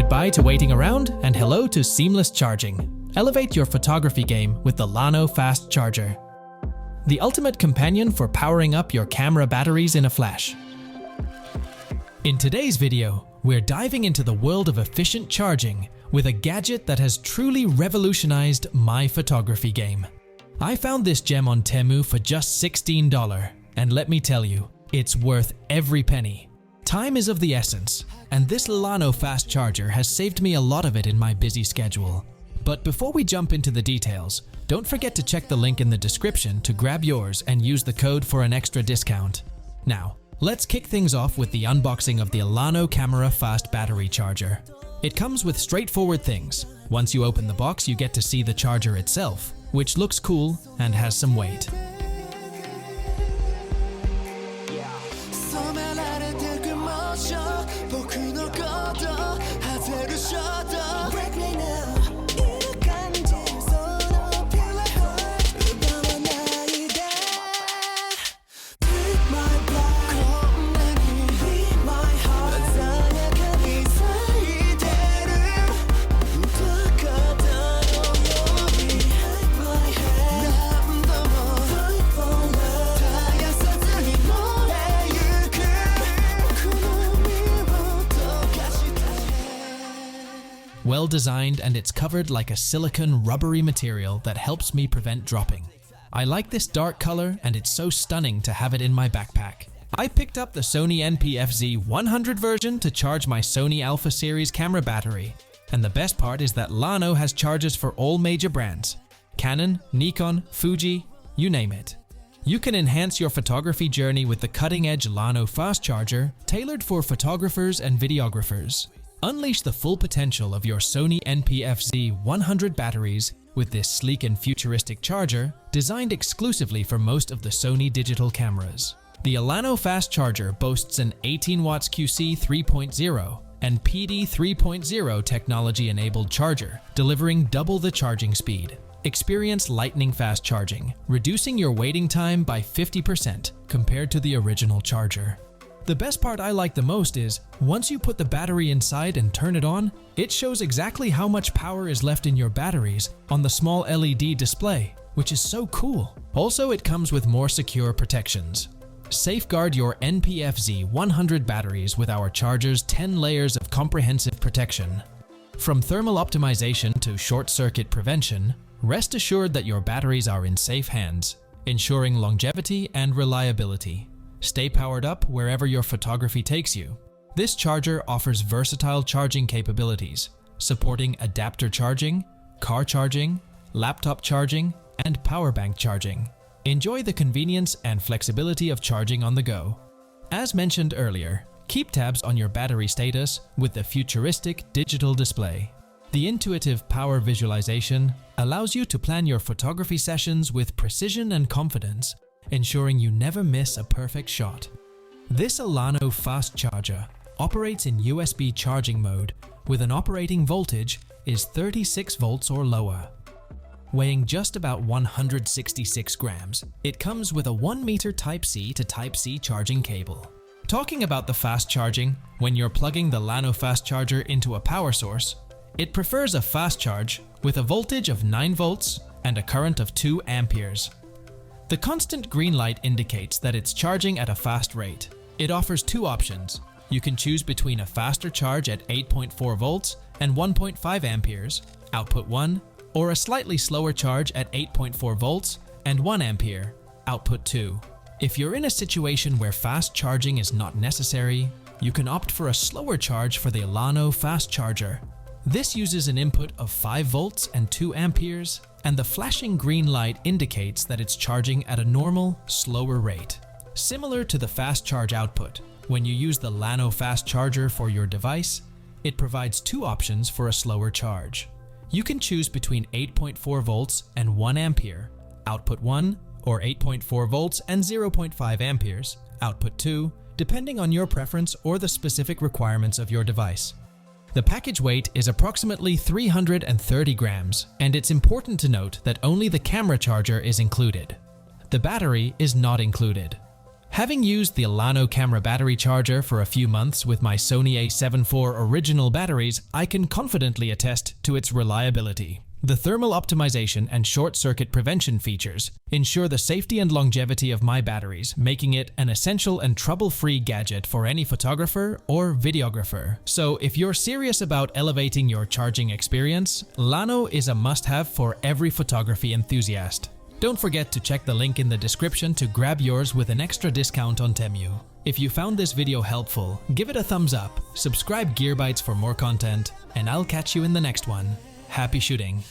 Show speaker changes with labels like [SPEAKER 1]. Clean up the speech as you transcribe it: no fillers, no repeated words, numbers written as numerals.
[SPEAKER 1] Goodbye to waiting around and hello to seamless charging. Elevate your photography game with the Llano Fast Charger, the ultimate companion for powering up your camera batteries in a flash. In today's video, we're diving into the world of efficient charging with a gadget that has truly revolutionized my photography game. I found this gem on Temu for just $16, and let me tell you, it's worth every penny. Time is of the essence, and this Llano Fast Charger has saved me a lot of it in my busy schedule. But before we jump into the details, don't forget to check the link in the description to grab yours and use the code for an extra discount. Now, let's kick things off with the unboxing of the Llano Camera Fast Battery Charger. It comes with straightforward things. Once you open the box, you get to see the charger itself, which looks cool and has some weight. Well designed, and it's covered like a silicone rubbery material that helps me prevent dropping. I like this dark color, and it's so stunning to have it in my backpack. I picked up the Sony NP-FZ100 version to charge my Sony Alpha series camera battery. And the best part is that Llano has chargers for all major brands: Canon, Nikon, Fuji, you name it. You can enhance your photography journey with the cutting-edge Llano Fast Charger, tailored for photographers and videographers. Unleash the full potential of your Sony NP-FZ100 batteries with this sleek and futuristic charger designed exclusively for most of the Sony digital cameras. The Llano Fast Charger boasts an 18 watts QC 3.0 and PD 3.0 technology-enabled charger, delivering double the charging speed. Experience lightning fast charging, reducing your waiting time by 50% compared to the original charger. The best part I like the most is, once you put the battery inside and turn it on, it shows exactly how much power is left in your batteries on the small LED display, which is so cool. Also, it comes with more secure protections. Safeguard your NP-FZ100 batteries with our charger's 10 layers of comprehensive protection. From thermal optimization to short-circuit prevention, rest assured that your batteries are in safe hands, ensuring longevity and reliability. Stay powered up wherever your photography takes you. This charger offers versatile charging capabilities, supporting adapter charging, car charging, laptop charging, and power bank charging. Enjoy the convenience and flexibility of charging on the go. As mentioned earlier, keep tabs on your battery status with the futuristic digital display. The intuitive power visualization allows you to plan your photography sessions with precision and confidence, ensuring you never miss a perfect shot. This Llano Fast Charger operates in USB charging mode with an operating voltage is 36 volts or lower. Weighing just about 166 grams, it comes with a 1 meter Type-C to Type-C charging cable. Talking about the fast charging, when you're plugging the Llano Fast Charger into a power source, it prefers a fast charge with a voltage of 9 volts and a current of 2 amperes. The constant green light indicates that it's charging at a fast rate. It offers two options. You can choose between a faster charge at 8.4 volts and 1.5 amperes, output 1, or a slightly slower charge at 8.4 volts and 1 ampere, output 2. If you're in a situation where fast charging is not necessary, you can opt for a slower charge for the Llano Fast Charger. This uses an input of 5 volts and 2 amperes, and the flashing green light indicates that it's charging at a normal, slower rate. Similar to the fast charge output, when you use the Llano Fast Charger for your device, it provides two options for a slower charge. You can choose between 8.4 volts and 1 ampere, output 1, or 8.4 volts and 0.5 amperes, output 2, depending on your preference or the specific requirements of your device. The package weight is approximately 330 grams, and it's important to note that only the camera charger is included. The battery is not included. Having used the Llano camera battery charger for a few months with my Sony a7 IV original batteries, I can confidently attest to its reliability. The thermal optimization and short circuit prevention features ensure the safety and longevity of my batteries, making it an essential and trouble-free gadget for any photographer or videographer. So if you're serious about elevating your charging experience, Llano is a must-have for every photography enthusiast. Don't forget to check the link in the description to grab yours with an extra discount on Temu. If you found this video helpful, give it a thumbs up, subscribe Bytes for more content, and I'll catch you in the next one. Happy shooting.